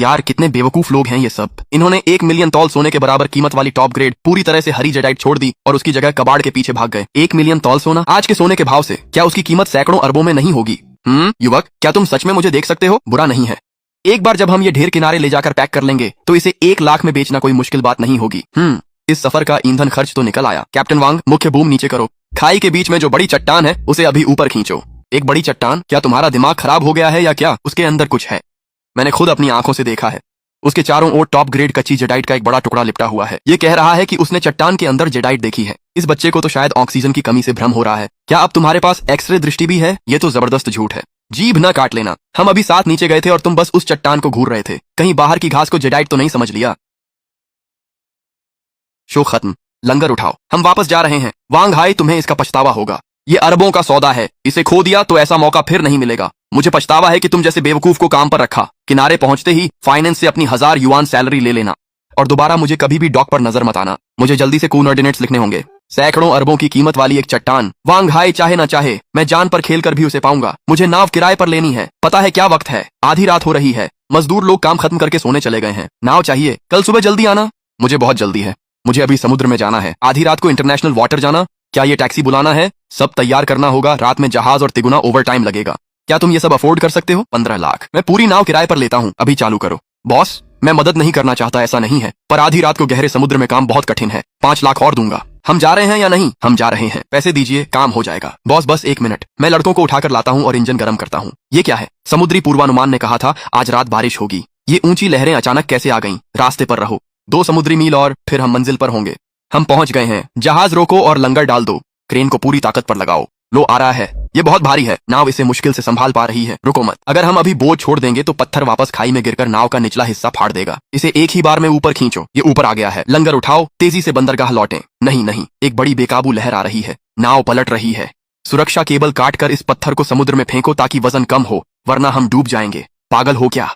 यार कितने बेवकूफ लोग हैं ये सब। इन्होंने 1 मिलियन तौल सोने के बराबर कीमत वाली टॉप ग्रेड पूरी तरह से हरी जेडाइट छोड़ दी और उसकी जगह कबाड़ के पीछे भाग गए। 1 मिलियन तौल सोना आज के सोने के भाव से क्या उसकी कीमत सैकड़ों अरबों में नहीं होगी? युवक, क्या तुम सच में मुझे देख सकते हो? बुरा नहीं है। एक बार जब हम ये ढेर किनारे ले जाकर पैक कर लेंगे तो इसे 1 लाख में बेचना कोई मुश्किल बात नहीं होगी। इस सफर का ईंधन खर्च तो निकल आया। कैप्टन वांग, मुख्य बूम नीचे करो। खाई के बीच में जो बड़ी चट्टान है उसे अभी ऊपर खींचो। एक बड़ी चट्टान? क्या तुम्हारा दिमाग खराब हो गया है या क्या? उसके अंदर कुछ है, मैंने खुद अपनी आंखों से देखा है। उसके चारों ओर टॉप ग्रेड कच्ची जेडाइट का एक बड़ा टुकड़ा लिपटा हुआ है। ये कह रहा है कि उसने चट्टान के अंदर जेडाइट देखी है। इस बच्चे को तो शायद ऑक्सीजन की कमी से भ्रम हो रहा है। क्या अब तुम्हारे पास एक्सरे दृष्टि भी है? ये तो जबरदस्त झूठ है। जीभ न काट लेना। हम अभी साथ नीचे गए थे और तुम बस उस चट्टान को घूर रहे थे। कहीं बाहर की घास को जेडाइट तो नहीं समझ लिया? शो खत्म, लंगर उठाओ, हम वापस जा रहे हैं। वांग हाई, तुम्हें इसका पछतावा होगा। ये अरबों का सौदा है, इसे खो दिया तो ऐसा मौका फिर नहीं मिलेगा। मुझे पछतावा है कि तुम जैसे बेवकूफ को काम पर रखा। किनारे पहुंचते ही फाइनेंस से अपनी 1000 युआन सैलरी ले लेना और दोबारा मुझे कभी भी डॉक पर नजर मत आना। मुझे जल्दी से कोऑर्डिनेट्स लिखने होंगे। सैकड़ों अरबों की कीमत वाली एक चट्टान। वांग हाई चाहे ना चाहे मैं जान पर खेल कर भी उसे पाऊंगा। मुझे नाव किराए पर लेनी है। पता है क्या वक्त है? आधी रात हो रही है। मजदूर लोग काम खत्म करके सोने चले गए हैं। नाव चाहिए, कल सुबह जल्दी आना। मुझे बहुत जल्दी है, मुझे अभी समुद्र में जाना है। आधी रात को इंटरनेशनल वाटर जाना? क्या ये टैक्सी बुलाना है? सब तैयार करना होगा। रात में जहाज और तिगुना ओवर टाइम लगेगा। क्या तुम ये सब अफोर्ड कर सकते हो? 15 लाख। मैं पूरी नाव किराए पर लेता हूँ। अभी चालू करो। बॉस, मैं मदद नहीं करना चाहता, ऐसा नहीं है, पर आधी रात को गहरे समुद्र में काम बहुत कठिन है। 5 लाख और दूंगा। हम जा रहे हैं या नहीं? हम जा रहे हैं। पैसे दीजिए, काम हो जाएगा। बॉस बस 1 मिनट, मैं लड़कों को उठाकर लाता हूँ और इंजन गर्म करता हूँ। ये क्या है? समुद्री पूर्वानुमान ने कहा था आज रात बारिश होगी। ये ऊंची लहरें अचानक कैसे आ गईं? रास्ते पर रहो, 2 समुद्री मील और फिर हम मंजिल पर होंगे। हम पहुंच गए हैं। जहाज रोको और लंगर डाल दो। क्रेन को पूरी ताकत पर लगाओ। लो, आ रहा है। ये बहुत भारी है, नाव इसे मुश्किल से संभाल पा रही है। रुको मत, अगर हम अभी बोझ छोड़ देंगे तो पत्थर वापस खाई में गिरकर नाव का निचला हिस्सा फाड़ देगा। इसे एक ही बार में ऊपर खींचो। ये ऊपर आ गया है। लंगर उठाओ, तेजी से बंदरगाह लौटें। नहीं नहीं, एक बड़ी बेकाबू लहर आ रही है। नाव पलट रही है। सुरक्षा केबल काटकर इस पत्थर को समुद्र में फेंको ताकि वजन कम हो, वरना हम डूब जाएंगे। पागल हो क्या?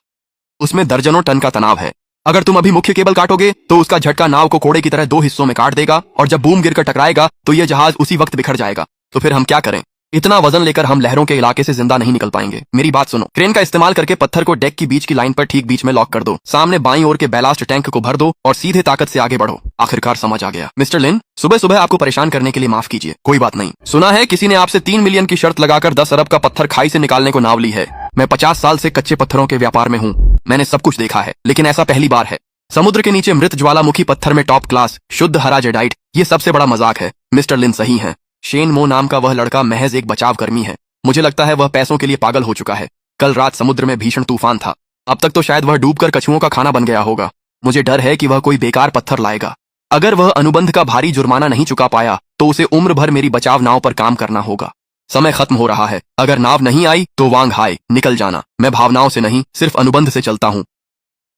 उसमें दर्जनों टन का तनाव है। अगर तुम अभी मुख्य केबल काटोगे तो उसका झटका नाव को कोड़े की तरह 2 हिस्सों में काट देगा और जब बूम गिरकर टकराएगा तो यह जहाज उसी वक्त बिखर जाएगा। तो फिर हम क्या करें? इतना वजन लेकर हम लहरों के इलाके से जिंदा नहीं निकल पाएंगे। मेरी बात सुनो। क्रेन का इस्तेमाल करके पत्थर को डेक की बीच की लाइन पर ठीक बीच में लॉक कर दो। सामने बाईं ओर के बैलास्ट टैंक को भर दो और सीधे ताकत से आगे बढ़ो। आखिरकार समझ आ गया। मिस्टर लिन, सुबह सुबह आपको परेशान करने के लिए माफ कीजिए। कोई बात नहीं। सुना है किसी ने आपसे 3 मिलियन की शर्त लगाकर 10 अरब का पत्थर खाई से निकालने को नाव ली है। मैं 50 साल से कच्चे पत्थरों के व्यापार में हूँ। मैंने सब कुछ देखा है, लेकिन ऐसा पहली बार है। समुद्र के नीचे मृत ज्वालामुखी पत्थर में टॉप क्लास शुद्ध हरा जेडाइट, ये सबसे बड़ा मजाक है। मिस्टर लिन सही हैं। शेन मो नाम का वह लड़का महज एक बचाव कर्मी है। मुझे लगता है वह पैसों के लिए पागल हो चुका है। कल रात समुद्र में भीषण तूफान था। अब तक तो शायद वह डूबकर कछुओं का खाना बन गया होगा। मुझे डर है कि वह कोई बेकार पत्थर लाएगा। अगर वह अनुबंध का भारी जुर्माना नहीं चुका पाया तो उसे उम्र भर मेरी बचाव नाव पर काम करना होगा। समय खत्म हो रहा है। अगर नाव नहीं आई तो वांग हाय, निकल जाना। मैं भावनाओं से नहीं, सिर्फ अनुबंध से चलता हूँ।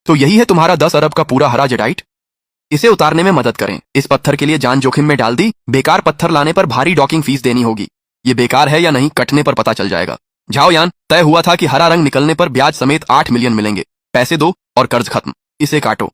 तो यही है तुम्हारा 10 अरब का पूरा हरा जेडाइट? इसे उतारने में मदद करें। इस पत्थर के लिए जान जोखिम में डाल दी। बेकार पत्थर लाने पर भारी डॉकिंग फीस देनी होगी। ये बेकार है या नहीं कटने पर पता चल जाएगा। जाओ यान, तय हुआ था कि हरा रंग निकलने पर ब्याज समेत 8 मिलियन मिलेंगे। पैसे दो और कर्ज खत्म। इसे काटो।